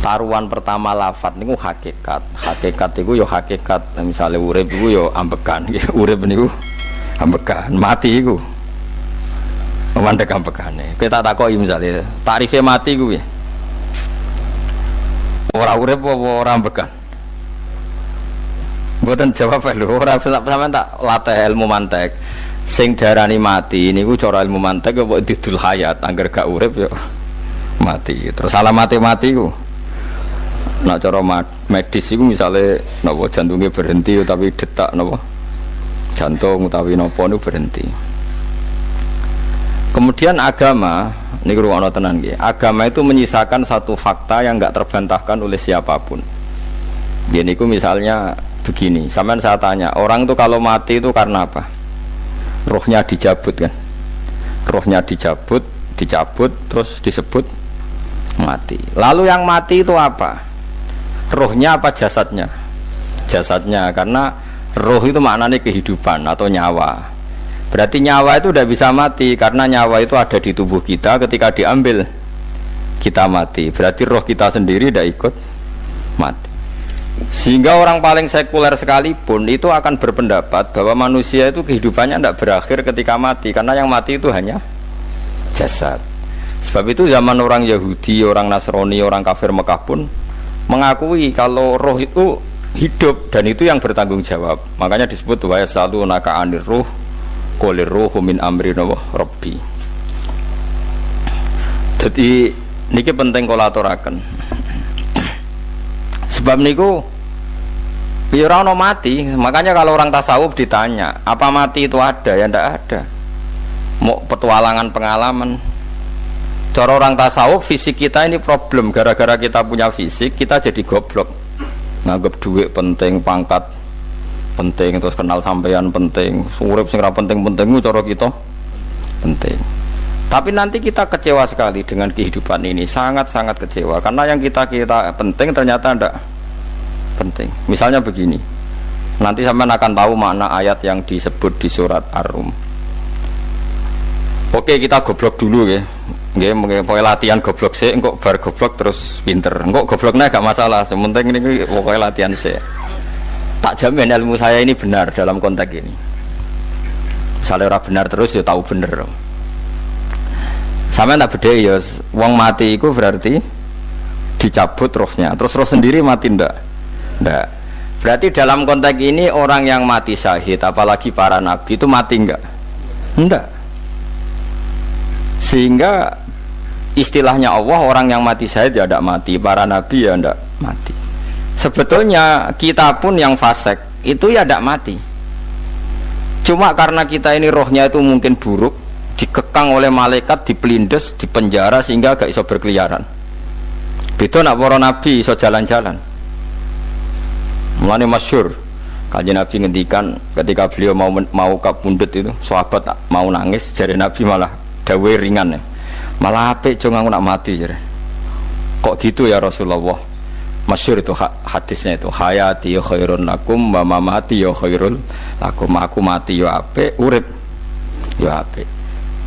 taruhan pertama lafat niku hakikat. Hakikat iku yo hakikat. Misale urip iku yo ambekan. Urip niku ambekan, mati iku mandek ambekane. Kita takoki misale tarife mati iku piye? Ora urip apa ora ambekan? Mboten jawab lho, ora sampean tak latih ilmu mantek. Sing darani mati niku cara ilmu mantek kok didul hayat, angger gak urip yo mati. Terus alamate mati ku nak cara medis iku misale napa jantungnya berhenti tapi detak napa jantung utawi napa niku berhenti. Kemudian agama niku ruwono tenan nggih. Agama itu menyisakan satu fakta yang enggak terbantahkan oleh siapapun. Nggih niku misalnya begini, sampean saya tanya, orang itu kalau mati itu karena apa? Rohnya dicabut kan? Rohnya dicabut terus disebut mati. Lalu yang mati itu apa? Rohnya apa jasadnya? Jasadnya, karena roh itu maknanya kehidupan atau nyawa. Berarti nyawa itu tidak bisa mati karena nyawa itu ada di tubuh kita, ketika diambil kita mati. Berarti roh kita sendiri tidak ikut mati. Sehingga orang paling sekuler sekalipun itu akan berpendapat bahwa manusia itu kehidupannya tidak berakhir ketika mati, karena yang mati itu hanya jasad. Sebab itu zaman orang Yahudi, orang Nasrani, orang kafir Mekah pun mengakui kalau roh itu hidup dan itu yang bertanggung jawab. Makanya disebut wa yasalunaka 'anir ruh qul ruhu min amri rabbi. Jadi niki penting kula aturaken. Sebab niku ya ora ono mati. Makanya kalau orang tasawuf ditanya, apa mati itu ada? Ya ndak ada. Mau petualangan pengalaman. Cara orang tasawuf fisik kita ini problem, gara-gara kita punya fisik kita jadi goblok. Nganggep duit penting, pangkat penting, terus kenal sampean penting, urip sing ora penting-penting cara kita penting. Tapi nanti kita kecewa sekali dengan kehidupan ini, sangat-sangat kecewa karena yang kita penting ternyata ndak penting. Misalnya begini, nanti sampean akan tahu makna ayat yang disebut di surat Ar-Rum. Oke, kita goblok dulu ya. Nggih, pokoke latihan goblok sik, engko bar goblok terus pinter. Engko gobloknya gak masalah, sementing ini pokoke latihan sik. Tak jamin ilmu saya ini benar dalam konteks ini. Misalnya ora benar terus ya tahu bener. Sampeyan tak bedhe ya, wong mati iku berarti dicabut rohnya. Terus roh sendiri mati ndak? Ndak. Berarti dalam konteks ini orang yang mati syahid, apalagi para nabi itu mati enggak? Enggak. Sehingga istilahnya Allah, orang yang mati syahid ya tidak mati, para nabi ya tidak mati. Sebetulnya kita pun yang fasik itu ya tidak mati. Cuma karena kita ini rohnya itu mungkin buruk, dikekang oleh malaikat, dipelindes, dipenjara sehingga gak iso berkeliaran. Beda nak para nabi iso jalan-jalan. Mulane masyhur Kanjeng Nabi ngendikan ketika beliau mau kapundhut itu, sahabat mau nangis, jare Nabi malah dawe ringan ya. Malah apik jong aku nak mati jare. Kok gitu ya Rasulullah? Masyhur itu hadisnya itu, hayati khairun lakum wa mamati ya khairul lakum. Aku mati ya apik, urip ya apik.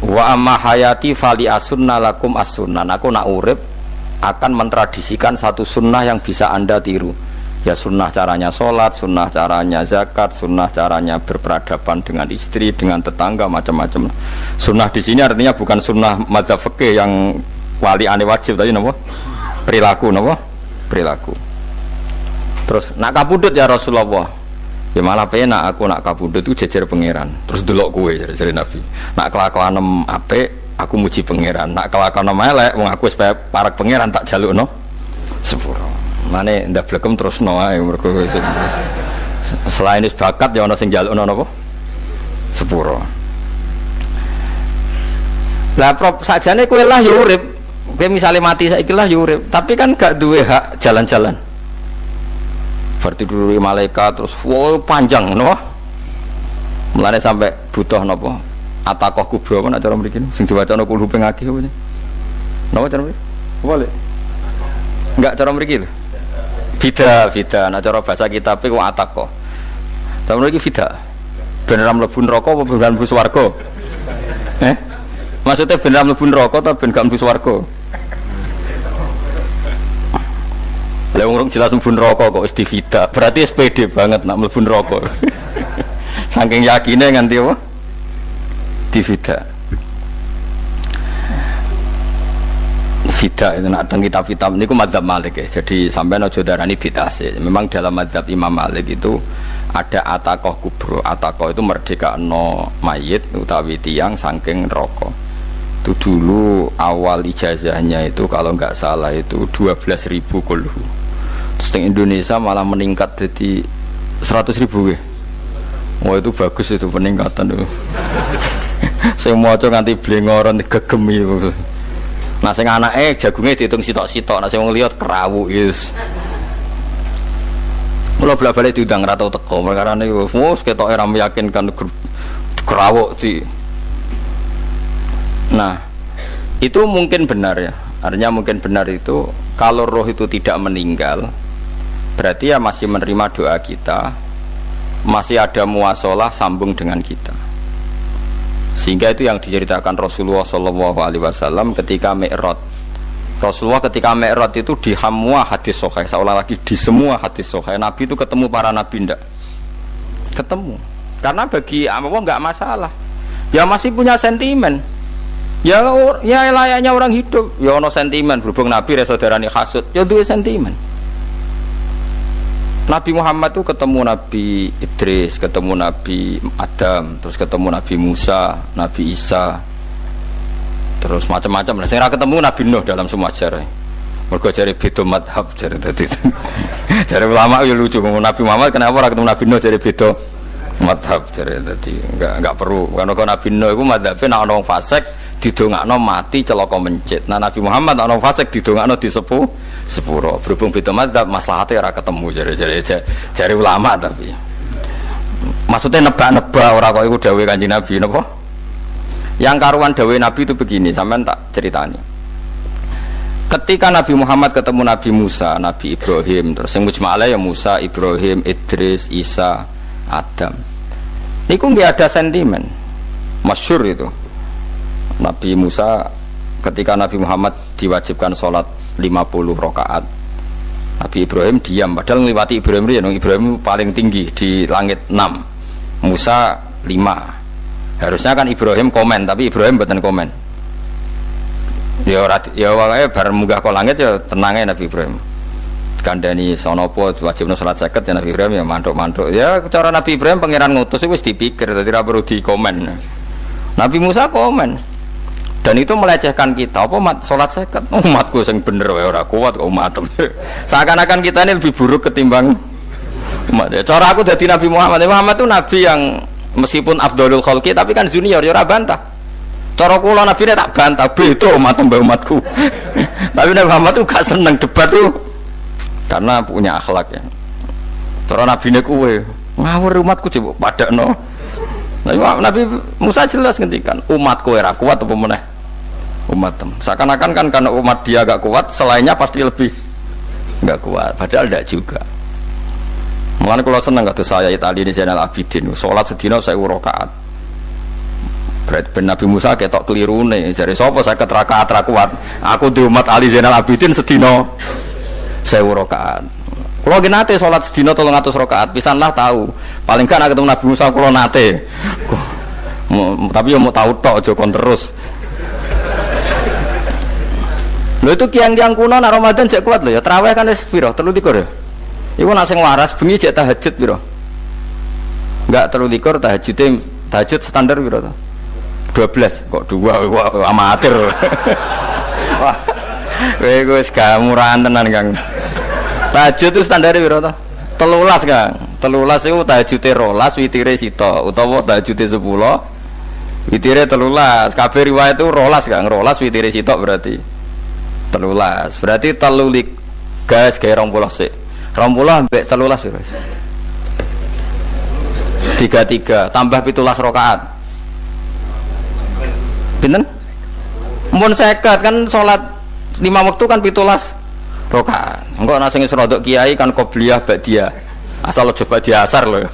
Wa amma hayati fali asunna lakum as-sunnah. Aku nak urip akan mentradisikan satu sunnah yang bisa Anda tiru. Ya sunnah caranya sholat, sunnah caranya zakat, sunnah caranya berperadaban dengan istri, dengan tetangga, macam-macam. Sunnah di sini artinya bukan sunnah madzhab fikih yang wali ane wajib tadi, napa? Perilaku, napa? Perilaku. Terus nak kabudut ya Rasulullah. Ya malah penak aku nak kabudut itu jejer pangeran. Terus delok kowe jare Nabi. Nak kelakuan apik aku muji pangeran. Nak kelakuan elek wong aku supaya parek pangeran tak jalukno sepuro. Mane ndak blekem terus no ae mergo selain is bakat ya ana sing njalukno napa sepuro. Lah sakjane kowe lah ya urip, kowe misale mati saiki lah ya urip, tapi kan gak duwe hak jalan-jalan. Berarti dulu malaikat terus panjang no. Mulane sampai butuh napa atakoh kubro apa nek cara mriki sing diwacana kulo ping akeh apa. Napa cara mriki? Boleh. Enggak cara mriki lho. Fida, nah cara bahasa kitab itu atakoh. Tapi lagi fida. Bener mlebu neraka apa bener mlebu swarga? Maksudnya bener mlebu neraka atau bener gak mlebu swarga? Lah wong jelas mlebu neraka kok wis divida. Berarti SPD banget nak mlebu neraka. Saking yakine nganti apa? Divida. Vida itu nak teng kitab-kitab niku mazhab Malik ya. Jadi sampean aja darani bid'ah sih. Memang dalam mazhab Imam Malik itu ada ataqah kubro. Ataqah itu merdekano mayit utawi tiyang saking neraka. Itu dulu awal ijazahnya itu kalau nggak salah itu 12.000 kulhu. Terus di Indonesia malah meningkat jadi 100.000 ya. Wah itu bagus itu peningkatan itu. Saya mau coba nganti blengoran gegemi itu. Nah sing anake jagungnya dihitung sitok-sitok, nah sing wong liya kerawu is. Mula balik diundang ra tau teko, perkara niku wis ketoke ra meyakinkan kerawuk di. Nah, itu mungkin benar ya. Artinya mungkin benar itu kalau roh itu tidak meninggal, berarti ya masih menerima doa kita, masih ada muasalah sambung dengan kita. Sehingga itu yang diceritakan Rasulullah SAW ketika Mi'raj. Rasulullah ketika Mi'raj itu di semua hadis sahih, seolah lagi di semua hadis sahih Nabi itu ketemu para nabi ndak? Ketemu. Karena bagi Allah nggak masalah. Ya masih punya sentimen. Ya layaknya orang hidup. Ya ono sentimen berhubung Nabi saudarane hasud. Ya duwe sentimen. Nabi Muhammad itu ketemu Nabi Idris, ketemu Nabi Adam, terus ketemu Nabi Musa, Nabi Isa, terus macam-macam. Nah, saya ketemu Nabi Nuh dalam semua sejarah. Mergo jare beda madhab jare tadi. Jare ulama ya lucu ngomong Nabi Muhammad kenapa ora ketemu Nabi Nuh jare beda madhab jare tadi. Enggak perlu. Karena Nabi Nuh iku madhabe nek ana wong fasik didongakno mati celaka mencit. Nah Nabi Muhammad ana wong fasik didongakno disepuh sepuro. Berhubung beda madzhab maslahatnya ora ketemu jare ulama tapi maksudnya nebak-nebak ora kok iku dawuh Kanjeng Nabi napa? Yang karuan dawuh Nabi itu begini, sampean tak ceritani. Ketika Nabi Muhammad ketemu Nabi Musa, Nabi Ibrahim, terus sing mujma'ale ya Musa, Ibrahim, Idris, Isa, Adam. Niku nggih ada sentimen. Masyhur itu. Nabi Musa ketika Nabi Muhammad diwajibkan sholat 50 rakaat, Nabi Ibrahim diam padahal ngliwati Ibrahim paling tinggi di langit 6, Musa 5. Harusnya kan Ibrahim komen tapi Ibrahim mboten komen. Ya wae bar munggah ke langit ya tenangnya Nabi Ibrahim. Kandhani sonopo wajibna salat 50 ya Nabi Ibrahim ya mantuk-mantuk. Ya cara Nabi Ibrahim pangeran ngutus wis dipikir dadi ora perlu dikomen. Nabi Musa komen. Dan itu melecehkan kita. Apa salat 50? Umatku sing bener wae ora kuat kok umat. Seakan-akan kita ini lebih buruk ketimbang umat. Ya, cara aku dadi Nabi Muhammad. Muhammad itu nabi yang meskipun afdhalul khalqi tapi kan junior ya ora bantah. Cara kula nabine tak bantah beda umatku. Tapi Nabi Muhammad itu gak seneng debat tuh karena punya akhlak ya. Cara nabine kuwe ngawur umatku coba padakno. Nabi Musa jelas ngendikan umatku ora kuat apa meneh umat. Seakan-akan kan karena umat dia gak kuat, selainnya pasti lebih gak kuat. Padahal tidak juga. Mulane kalau seneng kata saya Itali ini Zainal Abidin, sholat sedina 1000 rakaat. Berarti Nabi Musa ketok kelirune. Jare sapa 50 rakaat ra kuat? Aku di umat Ali Zainal Abidin sedina 1000 rakaat. Kalau nggih nate sholat sedina 300 rakaat, pisanlah tahu. Paling kan ketemu Nabi Musa kalau nate. Tapi ya mau tahu tok aja kon terus. Lho itu kiang-kiang kuno nak Ramadan jek kuat lho ya. Tarawih kan wis piro? 23 ya. Iku nak sing waras bengi jek tahajud piro? Enggak 23 tahajud standar piro to? 12 kok 2 amatir. Wah. Kowe wis gak murahan tenan Kang. Tahajud itu standare piro to? 13 Kang. 13 iku tahajude 12 witire sito utawa tahajude 10 witire 13. Kabeh riwayat itu 12 Kang. 12 witire sitok berarti 13. Berarti 3 gas gawe 20 sik. 20 ambek 13 piro? 33 tambah 17 rakaat. Pinten? Mun 50 kan salat 5 waktu kan 17 rakaat. Engko ana sing rodok kiai kan qobliyah ba'diyah. Asal coba diasar lho.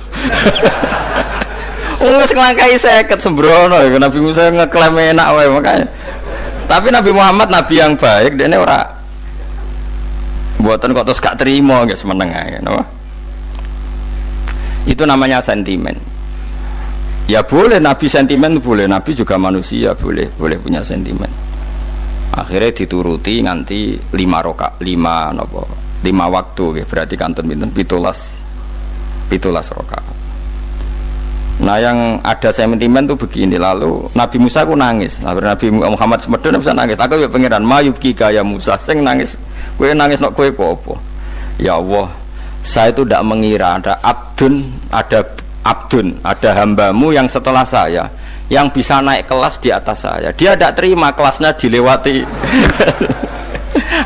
Wis nglangkai 50 sembrono ya Nabi Musa ngeklaim enak wae makanya. Tapi Nabi Muhammad nabi yang baik dene ora Mboten kok terus gak terima nggih semeneng ae napa. Itu namanya sentimen. Ya boleh Nabi sentimen, boleh Nabi juga manusia, boleh punya sentimen. Akhirnya dituruti nganti 5 waktu ya, berarti kanten pinten 17 rakaat. Nah yang ada sentimen tuh begini, lalu Nabi Musa ku nangis. Nabi Muhammad semedon bisa nangis. Aku ya pangeran mayub ki kaya Musa sing nangis. Kowe nangis nok kowe apa? Ya Allah, saya itu tidak mengira ada hambamu yang setelah saya yang bisa naik kelas di atas saya. Dia tidak terima kelasnya dilewati.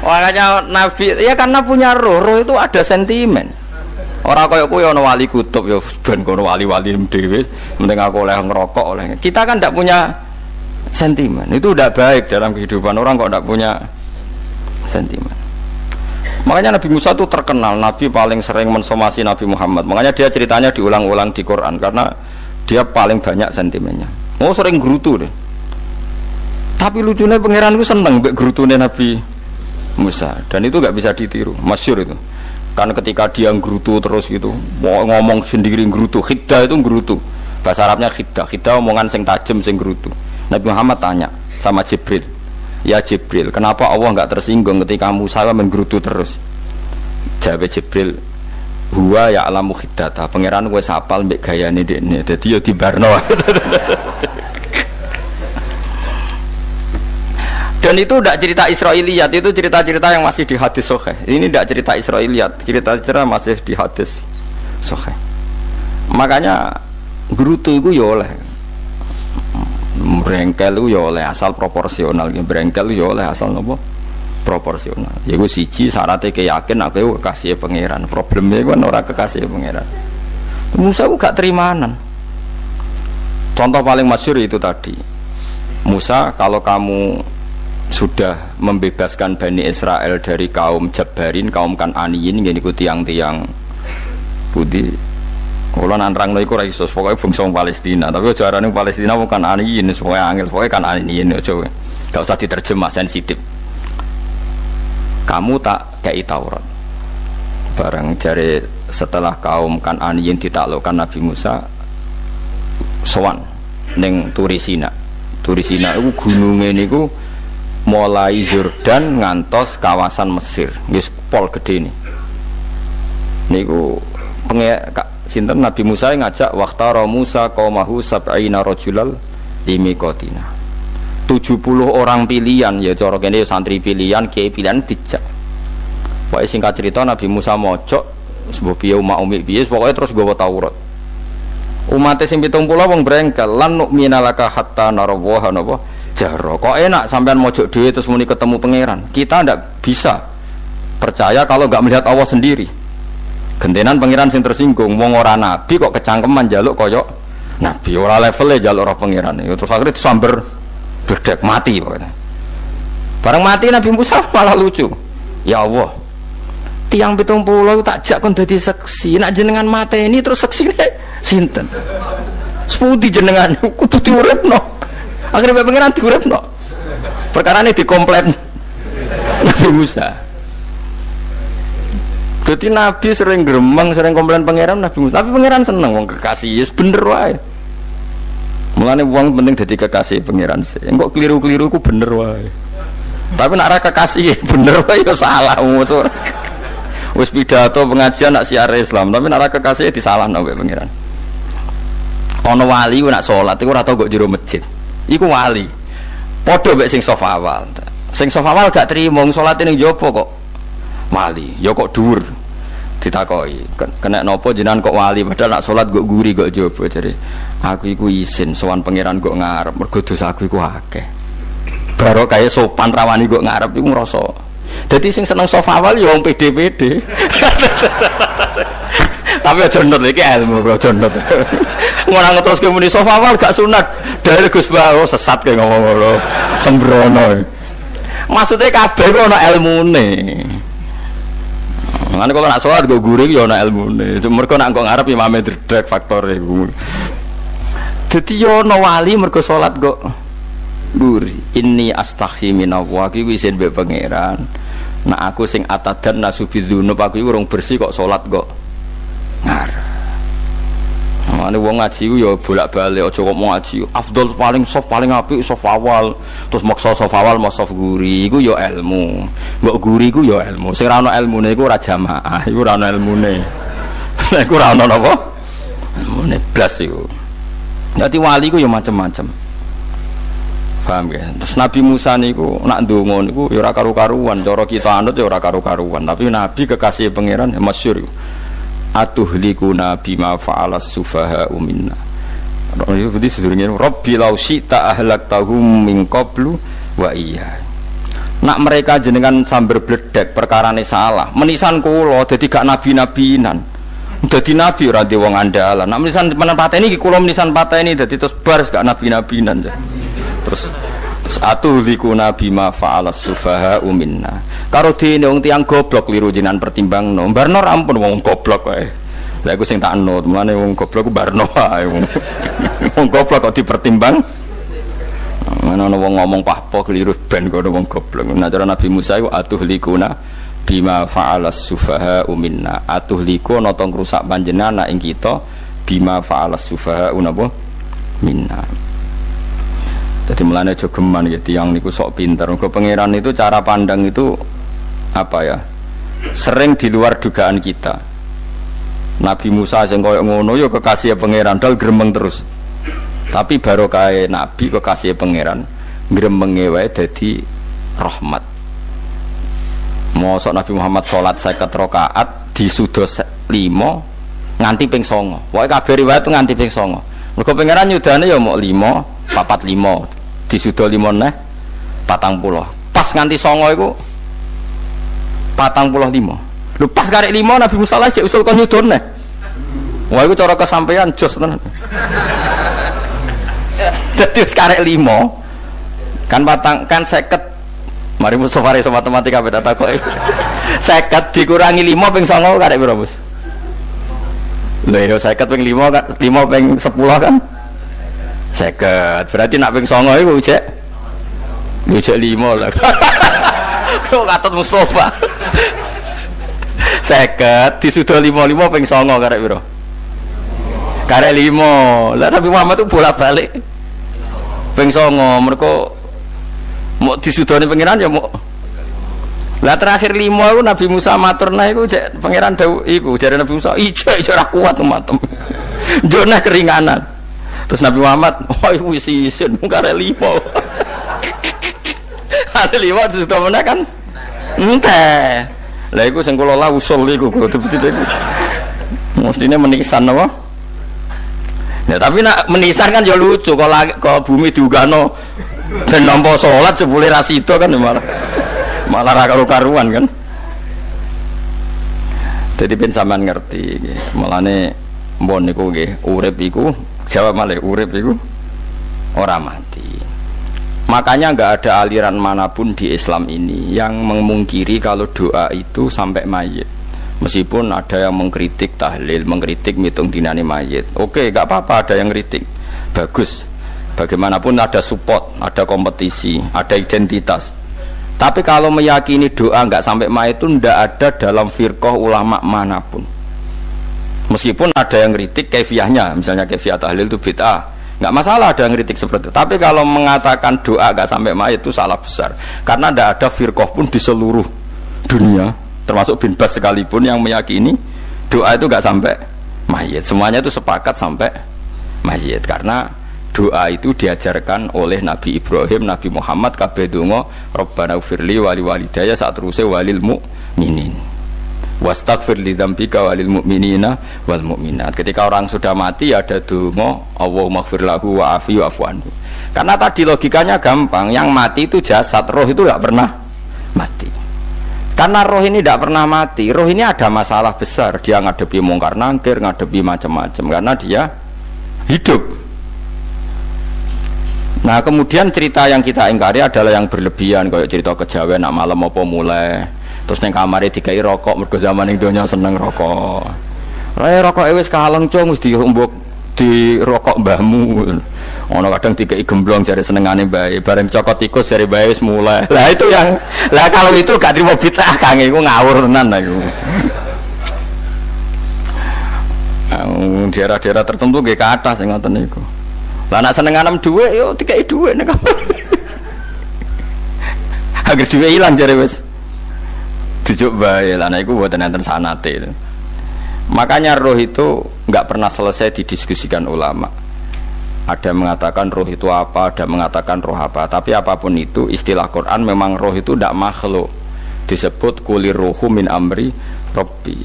Makanya Nabi ya karena punya roh itu ada sentimen. Orang kaya kowe ana wali kutub ya ben kono wali-wali dhewe penting aku oleh ngerokok oleh. Kita kan tidak punya sentimen. Itu tidak baik dalam kehidupan orang kok tidak punya sentimen. Makanya Nabi Musa itu terkenal, Nabi paling sering mensomasi Nabi Muhammad. Makanya dia ceritanya diulang-ulang di Quran karena dia paling banyak sentimennya. Oh sering gerutu deh. Tapi lucunya pangeran itu seneng mbek gerutune Nabi Musa dan itu gak bisa ditiru, masyhur itu. Kan ketika dia gerutu terus gitu, mau ngomong sendiri gerutu, khiddah itu gerutu. Bahasa Arabnya khiddah omongan sing tajem sing gerutu. Nabi Muhammad tanya sama Jibril, ya Jibril, kenapa Allah enggak tersinggung ketika Musa menggerutu terus? Jawab Jibril, huwa ya'lamu khiddata. Pangeran kowe sapal mbek gayane dekne. Dadi ya dibarno. Dan itu tidak cerita Israiliyat, itu cerita-cerita yang masih di hadis sahih. Ini tidak cerita Israiliyat, cerita-cerita masih di hadis sahih. Makanya gerutu itu ya oleh brengkel itu ya oleh asal proporsional, brengkel ya oleh asal nopo proporsional. Ya gue siji syaratnya keyakin aku kekasih pangeran. Problemnya kan orang kekasih pangeran. Musa gak terimanan. Contoh paling masyhur itu tadi. Musa, kalau kamu sudah membebaskan Bani Israel dari kaum Jabbarin, kaum Kan'aniyin, gini ku tiang-tiang putih. Kalau nantrang lo iku raisos, pokoknya bangsa Palestina. Tapi ajaran Palestina bukan Kan'aniyin, pokoknya angel, pokoknya Kan'aniyin aja. Gak usah diterjemah, sensitif. Kamu tak kei Taurat. Bareng jari setelah kaum Kan'aniyin ditaklukkan Nabi Musa, sowan ning Turisina. Turisina itu gunungnya niku mulai Yordan ngantos kawasan Mesir, wis pol gede nih. Niku sinten Nabi Musa ngajak waqtara Musa qaumahu sab'ina rajulal limiqatina. 70 orang pilihan ya cara kene santri pilihan, kiai pilihan dijak. Pokoke singkat cerita Nabi Musa mojok sebab piye umat umi piye pokoke terus nggawa Taurat. Umat sing 70 wong brengkel lan nu'minalaka hatta narawaha napa jaro. Kok enak sampean mojok dhewe terus muni ketemu pangeran. Kita ndak bisa percaya kalau enggak melihat Allah sendiri. Gentenan pangeran sing tersinggung, wong ora nabi kok kecangkeman njaluk koyok nabi, ora levele njaluk roh pangeran. Terus akhirnya disamber bledek mati pokoknya. Bareng mati Nabi Musa malah lucu. Ya Allah, tiang 70 tak jak kon dadi seksi, nak jenengan mateni terus seksine sinten? Sepundi jenengan kudu diuripno. Akhirnya pangeran diuripno. Perkarane dikomplain Nabi Musa. Jadi Nabi sering gremeng, sering komplain pangeran Nabi Musa. Tapi pangeran seneng wong kekasih, yes bener wae. Mulane wong penting dadi kekasih pangeran sih. Engko keliru-keliru ku bener wae. Tapi nek ora kekasih bener wae ya salah musuh. Wis pidato pengajian nak siar Islam, tapi nek ora kekasih disalahno mbek pangeran. Ana wali ku nak salat iku ora tau kok jero masjid. Iku wali. Padha mbek sing saf awal. Sing saf awal gak trimo salate ning jopo kok. Wali, ya kok dhuwur. Ditakoki, kena napa jenengan kok wali padahal nak salat kok guri kok jopo jare. Aku iku isin sowan pangeran kok ngarep mergo dosaku iku akeh. Baro kaya sopan rawani kok ngarep iku ngrasa. Dadi sing seneng saf awal ya wong pede-pede. Tapi aja nut iki ilmu aja nut. Ngono ngeteruske muni saf awal gak sunat. Dari Gus Bawo sesat kaya ngomong ngono. Sembrono. Maksudnya kabeh kok ana ilmune. Ngene kok nak salat go guring ya ana ilmune. Mergo nak kok ngarep imame dredeg faktore iku. Dadi yo ana wali mergo salat kok guri. Inni astaghfi minallah iki isin mbek pangeran. Nah aku sing atadan nasubidzunub aku urung bersih kok salat kok ngar. Mane wong ngaji ku ya bolak-balik aja kok mau ngaji. Afdol paling soft paling apik soft awal, terus maksa soft awal mau soft guri iku ya ilmu. Mbok guri ku ya ilmu. Sing ora ana ilmune iku ora jamaah, iku ora ana ilmune. Lha iku ora ana napa? Ilmune blas iku. Dadi wali ku ya macam-macam. Paham ya? Terus Nabi Musa niku nak ndonga niku ya ora karu-karuan, cara kita anut ya ora karu-karuan, tapi Nabi kekasih pangeran ya masyhur iku. Atuhlikuna bima fa'alas sufaha minna. Itu berarti sedurunge Rabbi law syi'ta ahlaktahum min qablu wa iya. Nak mereka jenengan sambar bledek perkarane salah, menisan kula dadi gak nabi-nabinan. Dadi nabi ora di wong andalan. Nak menisan pateni iki kula menisan pateni dadi terus bar gak nabi-nabinan. Terus atuhlikuna bima fa'alas sufaha minna. Karo dene wong tiyang goblok kliru jinan pertimbangno. Barno ampun wong goblok wae. Lah iku sing tak anut, mulane wong goblok ku barno wae wong. Wong goblok kok dipertimbang. Ana wong ngomong pahpo kliru ben kono wong goblok. Nah cara Nabi Musa iku atuhlikuna bima fa'alas sufaha minna. Atuhliku ana tong rusak panjenengan ing kita bima fa'alas sufaha napa minna. Jadi mulanya jogeman gitu, yang niku sok pinter. Ke pangeran itu cara pandang itu apa ya? Sering di luar dugaan kita. Nabi Musa sing koyo ngono yo kekasih pangeran dal gremeng terus. Tapi baru kae Nabi kekasih pangeran gremenge wae dadi rahmat. Mosok Nabi Muhammad salat 50 rakaat disuda 5 nganti ping 9. Pokoke kabeh riwayat nganti ping 9. Mergo pangeran nyudane ya mok 5, 4-5. Disuda 5 neh 40. Pas nganti 9 iku 45. Lho pas karek 5 Nabi Musa lagi usul kon nyudon neh. Wah iku cara kesampaian jos tenan. Dadi wis karek 5 kan kan 50. Mari Mustofa iso matematika beda takoke. 50 dikurangi 5 ping 9 karek piro, Bos? Lho yo 50 ping 5 kan 5 ping 10 kan 50. Berarti nak ping 9 iku cek 5 lah. Kok katut Mustofa. 50 disuda 5 ping 9 karek piro? Karek 5. Lah Nabi Muhammad itu bolak-balik ping 9 mergo mau disudane pangeran ya mau. Lah terakhir 5 iku Nabi Musa matur nah iku cek pangeran dawuh iku jare Nabi Musa ijo ora kuat matem. Njone keringanan. Terus Nabi Muhammad oh wis isin karek 5. Ada 5 sudah mana kan? Entah. Lah iku sing kula la usul iku kudu iku. Mestine menisan apa? Ya tapi nak menisan kan ya lucu kalau bumi diugano dan nampa salat jebule ra sida kan malah ra karo-karuan kan. Jadi ben sampean ngerti nggih. Mulane mbon niku nggih urip iku jawab malih urip iku ora mati. Makanya enggak ada aliran manapun di Islam ini yang memungkiri kalau doa itu sampai mayit. Meskipun ada yang mengkritik tahlil, mengkritik mitung dinani mayit. Oke, enggak apa-apa ada yang kritik. Bagus. Bagaimanapun ada support, ada kompetisi, ada identitas. Tapi kalau meyakini doa enggak sampai mayit itu enggak ada dalam firqah ulama manapun. Meskipun ada yang kritik kaifiahnya, misalnya kaifiah tahlil itu bid'ah. Enggak masalah ada yang kritik seperti itu. Tapi kalau mengatakan doa enggak sampai mayit itu salah besar. Karena enggak ada firqah pun di seluruh dunia, termasuk bin Bas sekalipun yang meyakini doa itu enggak sampai mayit. Semuanya itu sepakat sampai mayit karena doa itu diajarkan oleh Nabi Ibrahim, Nabi Muhammad kabeh donga Rabbana ufirli wali walidayya saat teruse walil mu'minin wastaghfir li dzambika walil mu'minina wal mu'minat. Ketika orang sudah mati ada donga Allahumma ighfir lahu wa afi wa'fu anhu. Karena tadi logikanya gampang, yang mati itu jasad, roh itu tidak pernah mati. Karena roh ini tidak pernah mati, roh ini ada masalah besar, dia ngadepi mungkar nangkir, ngadepi macam-macam karena dia hidup. Nah kemudian cerita yang kita ingkari adalah yang berlebihan, kayak cerita kejawen nak malam apa mulai terus neng kamare dikai rokok mergo zaman ning donya seneng rokok. Rokok wis kaleng cung wis diumbuk di rokok mbahmu. Ono kadang dikei gemblong jare senengane bae, bareng cokot tikus jare bae wis mulai. Lah itu yang kalau itu gak trimo bid'ah Kang iku ngawur tenan iku. Daerah-daerah tertentu nggih kathah sing ngoten niku. Lah nek senenganem dhuwit yo dikei dhuwit nek. Agar dhuwit ilang jare wis dijuk bae. Lah nek iku mboten enten sanate itu. Makanya roh itu nggak pernah selesai didiskusikan ulama. Ada mengatakan roh itu apa, ada mengatakan roh apa. Tapi apapun itu, istilah Quran memang roh itu tidak makhluk. Disebut kulir rohu min amri robbi.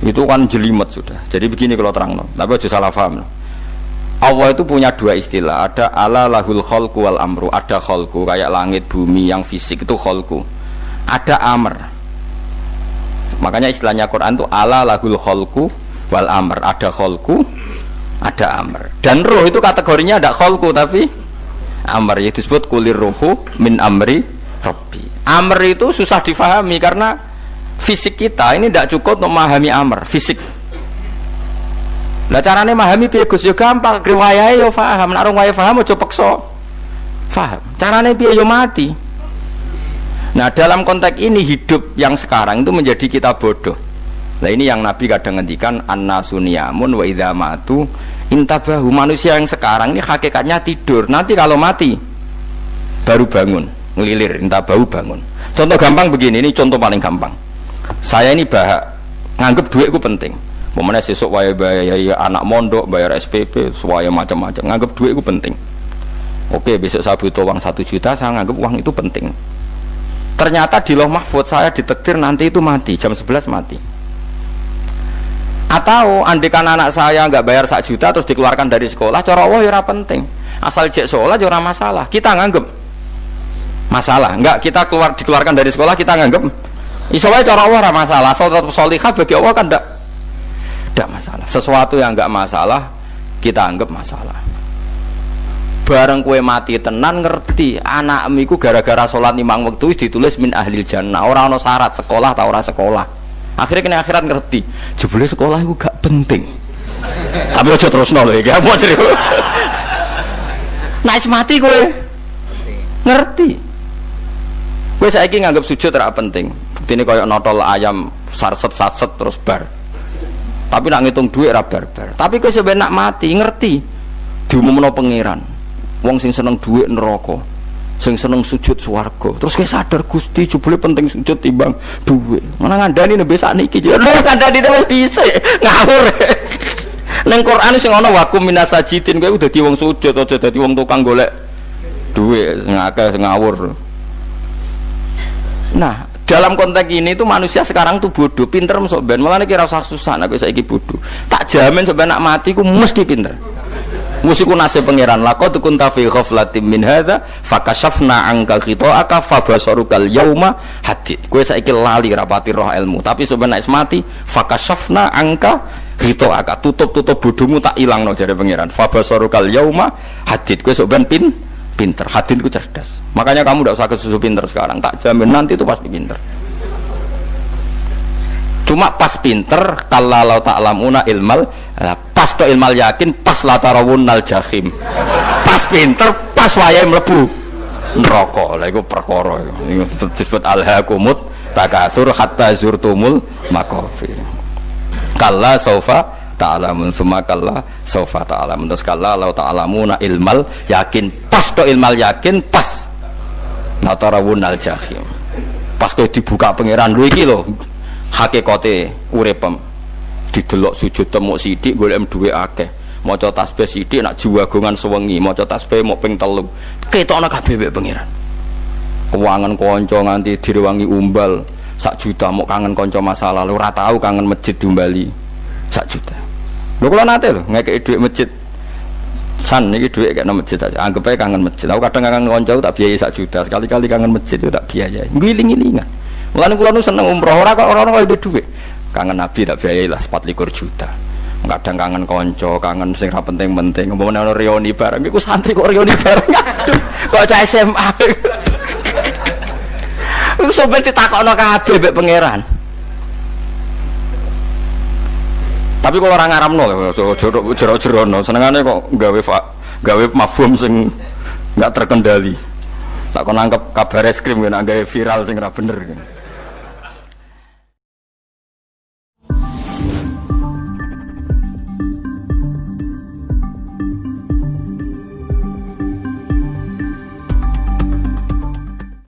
Itu kan jelimet sudah. Jadi begini kalau terang, tapi aja salah paham. Allah itu punya dua istilah. Ada ala lahul kholku wal amru. Ada kholku kayak langit bumi yang fisik itu kholku. Ada amr. Makanya istilahnya Quran itu ala lahul kholku wal amr. Ada kholku, ada amr. Dan roh itu kategorinya ada kholku tapi amr. Itu disebut kulir rohu min amri rabbi. Amr itu susah difahami karena fisik kita ini tidak cukup untuk memahami amr fisik. Lah carane memahami piye Gus yo gampang, riwayahe yo paham. Nek orang wae paham aja peksa paham. Carane piye yo mati. Nah dalam konteks ini hidup yang sekarang itu menjadi kita bodoh. Nah ini yang Nabi kadang ngendikan annasu niyamun wa idza matu intabahu. Manusia yang sekarang ini hakikatnya tidur. Nanti kalau mati baru bangun, ngelilir intabahu bangun. Contoh gampang begini, ini contoh paling gampang. Saya ini nganggep duit itu penting. Momennya sesuk wae bayar anak mondok, bayar SPP, semuanya macam-macam. Nganggep duit itu penting. Oke, besok saya butuh uang 1 juta, saya nganggep uang itu penting. Ternyata di Lauh Mahfudz saya ditakdir nanti itu mati, jam 11 mati. Atau andikan anak saya nggak bayar 1 juta terus dikeluarkan dari sekolah, cara Allah ya penting. Asal jek sekolah ya masalah. Kita nganggep masalah. Enggak, kita dikeluarkan dari sekolah kita nganggep iso wae cara Allah masalah. Asal tetap sholihah bagi Allah kan enggak masalah. Sesuatu yang enggak masalah kita anggap masalah. Bareng kue mati tenan ngerti anakmu iku gara-gara sholat 5 waktu ditulis min ahlil jannah. Ora ana syarat sekolah ta ora sekolah. Akhirnya kena akhirat ngerti jebule sekolah itu gak penting. Tapi aja terusno lho iki apa cerita. Nek mati kowe ngerti. Kowe saiki nganggep sujud ora penting. Buktine koyo notol ayam sarset-sarset terus bar. Tapi nak ngitung duit ora bar-bar. Tapi kowe sampe nak mati ngerti diumumno pangeran. Wong sing seneng duit neraka, sing seneng sujud swarga. Terus kowe sadar Gusti jebule penting sujud timbang duit. Mana ngandani nembe sakniki jare ngandani wis dhisik ngawur. Ning Quran sing ana wakum minasajidin kowe dadi wong sujud aja dadi wong tukang golek duit ngakeh ngawur. Nah, dalam konteks ini tuh manusia sekarang tuh bodoh, pinter masuk ben. Mulane kira usah susah nek saiki bodoh. Tak jamin sampai nak mati ku mesti pinter. Musiku nasib pangeran laqad kunta fi ghaflatin min hadza fakashafna anka khita'aka fabasarukal yauma hadid. Kowe saiki lali rapati roh ilmu, tapi sebenarnya mati fakashafna anka khita'aka, tutup bodohmu tak ilangno jare pangeran. Fabasarukal yauma hadid. Kowe sok ben pinter, hadid ku cerdas. Makanya kamu tidak usah kesusu pinter sekarang, tak jamin nanti itu pasti pinter. Cuma pas pinter kalau ta'lamuna ilmal, pas to ilmal yakin, pas latarawunnal jahim. Pas pinter, pas wayahe mlebu neraka. Lha iku perkara iku disebut alhaqumut takatsur hatta zurtumul maqabir. Kalla saufa ta'lamun summa kalla saufa ta'lamun. Terus kalla law ta'lamuna ilmal yakin, pas to ilmal yakin, pas latarawunnal jahim. Pas kowe dibuka pangeran lho iki lho hakikate uripem didelok sujud temuk sithik golek duwe akeh maca tasbih sithik nak jiwagongan sewengi maca tasbih mok ping 3 ketokno kabeh mek pangeran keuangan kanca nganti direwangi umbal 1 juta mok kangen kanca masa lalu ora tau kangen masjid diumbali 1 juta lho kula nate lho ngekeki dhuwit masjid san iki dhuwit kena masjid aja anggap ae kangen masjid aku kadang kangen kanca tak biayai 1 juta sekali-kali kangen masjid itu tak biayai ngiling-ngilingan. Mulane kula nu seneng umroh ora kok ora itu dhuwit. Kangen Nabi tak biayai lah 24 juta. Kadang kangen kanca, kangen sing ra penting-penting. Umpamane ana reuni bareng iku santri kok reuni bareng. Aduh, kok cah SMA. Iku sampe ditakokno kabeh mbek pangeran. Tapi kalau orang ngaramno so jero-jerono senengane kok gawe mafhum sing enggak terkendali. Tak kon nangkep kabar es krim kan gawe viral sing ora bener kan.